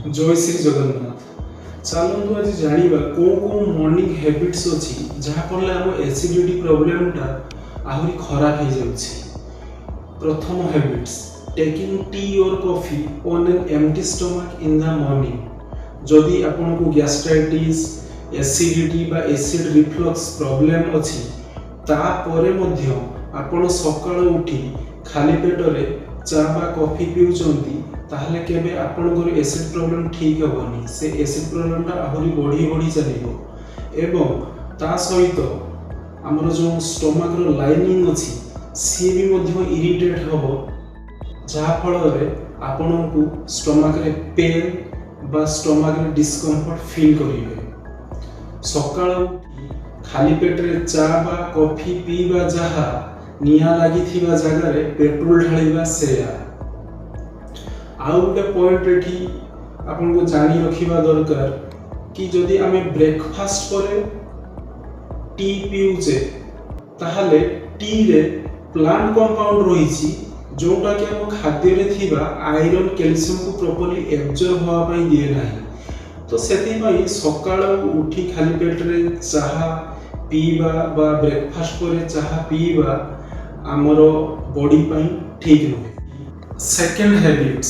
जय श्री जगन्नाथ। चलतु आज जानिबा कौन कौन मॉर्निंग हैबिट्स अछि जहाँ फल आम एसिडिटी प्रॉब्लमटा आहुरी खराब हो जाउछि। प्रथम हैबिट्स टेकिंग टी और coffee on an empty stomach in the morning. जदि आपनको गैस्ट्राइटिस एसिडिटी बा एसिड रिफ्लक्स प्रॉब्लम अछि तापरे मध्य आपण सकाळ उठी खाली पेटरे चा बा कॉफी पिउचंती ताहले केबे आपणकर एसिड प्रॉब्लम ठीक हेबनी। से एसिड प्रॉब्लमटा आहुरी बढ़ी बढ़ी चलिबो एवं ता सहित हमर जो स्टमक रो लाइनिंग अछि सी भी मध्य इरिटेट हबो जहा फल रे आपणको स्टमक रे पेन बा स्टमक रे डिस्कम्फर्ट फील करिवे। सकाळ उठी खाली पेट रे चा बा कॉफी पीबा जहा निया लागि थिबा जगह रे पेट्रोल ढालिबा सेया। आउ गोटे पॉइंट एठी आपनको जानी रखिबा दरकार कि जदि आमे ब्रेकफास्ट परे टी पिउचे ताहले टी रे प्लांट कंपाउंड रहिछि जोटा कि हम खाद्य रे थिबा आयरन कैल्शियम को प्रॉपर्ली एब्जॉर्ब होआ पई दिए नाही। तो सेति पई सकाळ उठी खाली पेट रे चाहा पीबा बा ब्रेकफास्ट परे चाहा पीबा हमरो बॉडी पई ठीक रहे। Second habits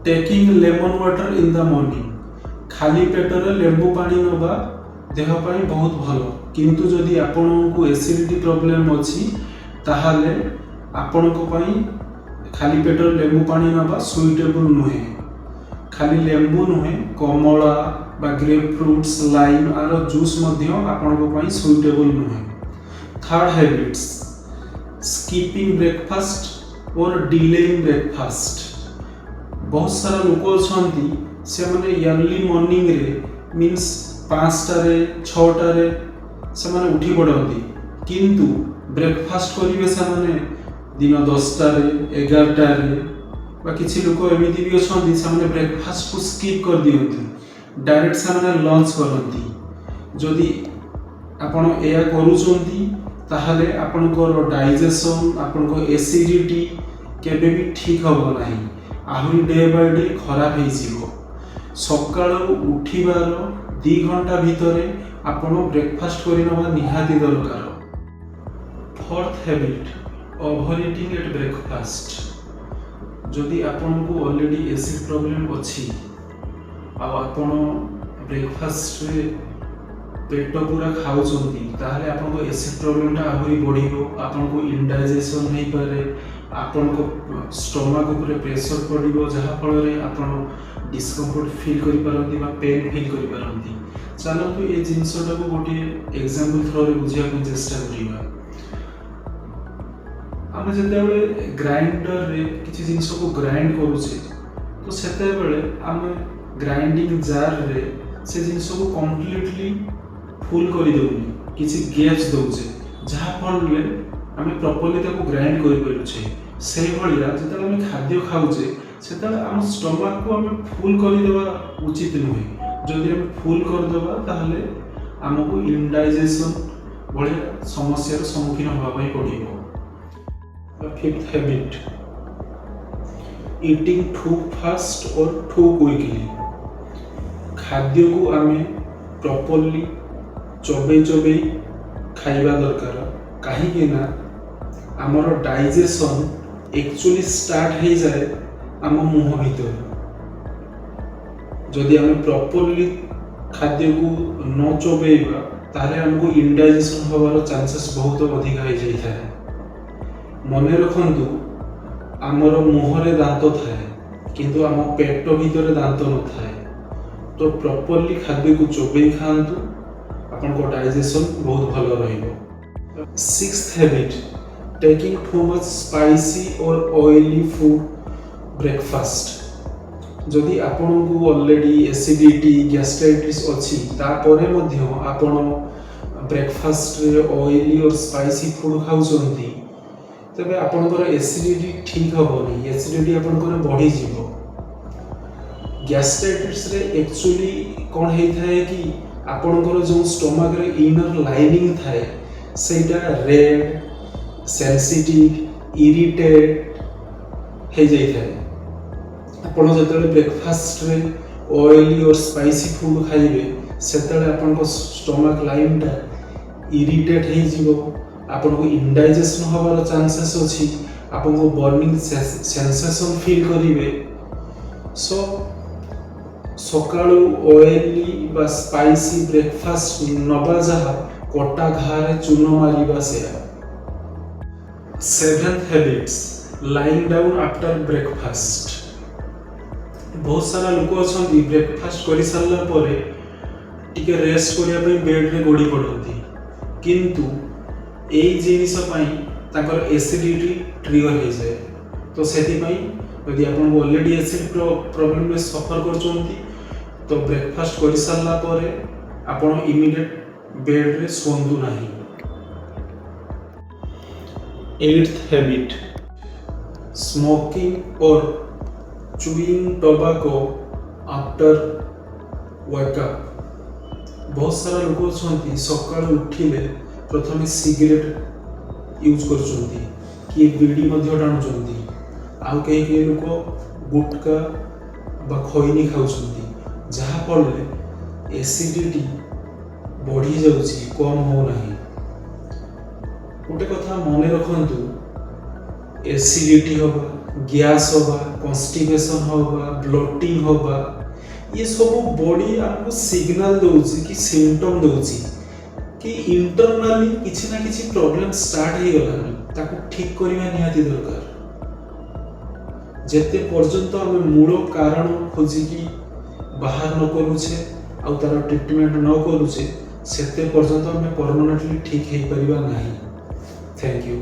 taking lemon water in the morning. खाली पेटरे लेंबू पानी नबा देह पई बहुत भलो, किंतु जदि आपनको एसिडिटी प्रॉब्लम अछि ताहाले आपनको पई खाली पेटरे लेंबू पानी नबा सुइटेबल नुहे। खाली लेंबू नुहे कमला बा ग्रेप फ्रूट्स लाइम आरो जूस मध्य आपनको पई सुइटेबल नुहे। थर्ड हैबिट्स स्किपिंग ब्रेकफास्ट और डिलेइंग ब्रेकफास्ट। बहुत सारा लोक अछंती से माने अर्ली मॉर्निंग रे मींस 5टा रे 6टा रे से माने उठी पड़ती, किंतु ब्रेकफास्ट करिवे से माने दिन 10टा रे 11टा रे बा किछि लोक एमिति भी अछंती से माने ब्रेकफास्ट को स्किप कर दियंती, डायरेक्ट से माने लंच करंती। जदि आपण एया करूचंती ताहले आपणकर डाइजेशन आपणको एसिडिटी केबे भी ठीक हबो नाही, आहुरी डे बाय डे खराब हो जीवो। सकाळ उठिबार 2 घंटा भितरे आपण ब्रेकफास्ट करिनबा निहाती दरकार। Fourth habit over eating at breakfast. जदि आपनको ऑलरेडी एसिड प्रॉब्लम अछि आ आपण ब्रेकफास्ट रे पेट पूरा खाउचंती ताहले आपनको एसिड प्रॉब्लमटा आहुरी बढ़िबो, आपनको इंडाइजेशन नै पारे, आपनको स्टमक ऊपर प्रेशर पड़िबो जहा फल रे आपण डिस्कम्फर्ट फील करि पारंती बा पेन फील करि पारंती। चलतु ए जिंसटा को गोटे एग्जांपल थ्रो रे बुझिया को चेष्टा करिबा। हम जते बेले ग्राइंडर रे किछि जिंस को ग्राइंड करूचे तो सेते बेले हम ग्राइंडिंग जार रे से जिंस को कंप्लीटली फुल करि दउनी, किछि गैस दउचे जहा फल रे आमे प्रॉपर्ली ताको ग्राइंड करि पारुछे। से भलिया जते हम खाद्य खाउचे सेते हम स्टमक को हम फुल करि देबा उचित नुहे। जदि हम फुल कर देबा ताहले हमको इंडाइजेशन भलिया समस्यार सम्मुखीन होबा पई पड़िबो। Fifth habit eating too fast or too quickly. खाद्य को आमे प्रॉपर्ली चबे चबे खाइबा दरकार, कहीं ना आमर डाइजेशन एक्चुअली स्टार्ट हो जाए आम मुह भीतर। जदि आम प्रॉपर्ली खाद्य को न चबेबा ताहले हमको इंडाइजेशन होवार चांसेस बहुत अधिक हो जाए। मने रखंतु आमर मुहरे दांत थाए किंतु आम पेट भीतर दांत न थाए, तो प्रॉपर्ली खाद्य को चबे खांतु आपनको डाइजेशन बहुत भलो रहिबो। Sixth habit taking too much spicy और ऑयली फूड ब्रेकफास्ट। जदि आपनको ऑलरेडी एसिडिटी गैस्ट्राइटिस अछि तापरे मध्य आपण ब्रेकफास्ट रे ऑयली और स्पाइसी फूड खाउचंती तबे आपनकर एसिडिटी ठीक हबोनी, एसिडिटी आपनकर बढ़ी जीवो। गैस्ट्राइटिस रे एक्चुअली कोन हेइ थाए कि आपनकर जो स्टमक रे इनर लाइनिंग थाए सेटा रेड सेंसिटिव इरिटेट हे जाई थाए। ଆପଣ ଯେତେବେଳେ ବ୍ରେକଫାଷ୍ଟରେ ଅଏଲି और स्पाइसी फूड खाइबे सेतेବେଳେ ଆପଣଙ୍କ ଷ୍ଟମାକ୍ ଲାଇନ୍ଟା इरिटेट ହେଇଯିବ, ଆପଣଙ୍କୁ ଇନଡାଇଜେସନ୍ ହବାର ଚାନ୍ସେସ୍ ଅଛି, ଆପଣଙ୍କୁ ବର୍ନିଂ ସେନ୍ସେସନ୍ ଫିଲ୍ କରିବେ। ସୋ ସକାଳୁ ଅଏଲି ବା ସ୍ପାଇସି ବ୍ରେକଫାଷ୍ଟ ନବା ଯାହା କଟା ଘାରେ ଚୂନ ମାରିବା ସେୟା। Seventh habits lying down after breakfast. ବହୁତ ସାରା ଲୋକ ଅଛନ୍ତି ବ୍ରେକଫାଷ୍ଟ କରିସାରିଲା ପରେ ଟିକେ ରେଷ୍ଟ କରିବା ପାଇଁ ବେଡ୍ରେ ଗଡ଼ି ପଡ଼ନ୍ତି, କିନ୍ତୁ ଏଇ ଜିନିଷ ପାଇଁ ତାଙ୍କର ଏସିଡିଟି ଟ୍ରିଗର ହେଇଯାଏ। ତ ସେଥିପାଇଁ ଯଦି ଆପଣଙ୍କୁ ଅଲରେଡ଼ି ଏସିଡ୍ ପ୍ରୋବ୍ଲେମରେ ସଫର କରୁଛନ୍ତି ତ ବ୍ରେକଫାଷ୍ଟ କରିସାରିଲା ପରେ ଆପଣ ଇମିଡ଼ିଏଟ୍ ବେଡ୍ରେ ଶୁଅନ୍ତୁ ନାହିଁ। ଏଇଟ୍ଥ ହ୍ୟାବିଟ୍ ସ୍ମୋକିଂ ଅର୍ ଚୁଇଂ ଟୋବାକୋ ଆଫ୍ଟର ୱେକଅପ୍। ବହୁତ ସାରା ଲୋକ ଅଛନ୍ତି ସକାଳୁ ଉଠିଲେ ପ୍ରଥମେ ସିଗାରେଟ୍ ୟୁଜ୍ କରୁଛନ୍ତି, କିଏ ବିଡ଼ି ମଧ୍ୟ ଟାଣୁଛନ୍ତି, ଆଉ କେହି ଲୋକ ଗୁଟକା ବା ଖଇନି ଖାଉଛନ୍ତି, ଯାହାଫଳରେ ଏସିଡିଟି ବଢ଼ିଯାଉଛି, କମ୍ ହେଉନାହିଁ। ଗୋଟେ କଥା ମନେ ରଖନ୍ତୁ, ଏସିଡିଟି ହେବା, ଗ୍ୟାସ୍ ହେବା, କନଷ୍ଟିପେସନ୍ ହେବା, ବ୍ଲୋଟିଂ ହେବା, ये सब बॉडी आपको सिग्नल दଉଛି कि सिम्पटम दଉଛି कि इंटरनली किसी ना किसी प्रॉब्लम स्टार्ट हो गलानी, ताको ठीक करबा निहाती दरकार। जेते पर्यंत हम मूल कारण खोजी कि बाहर न करूछे आ तार ट्रीटमेंट न करूछे सेते पर्यंत हम परमानेंटली ठीक हे परिबा नाही। Thank you.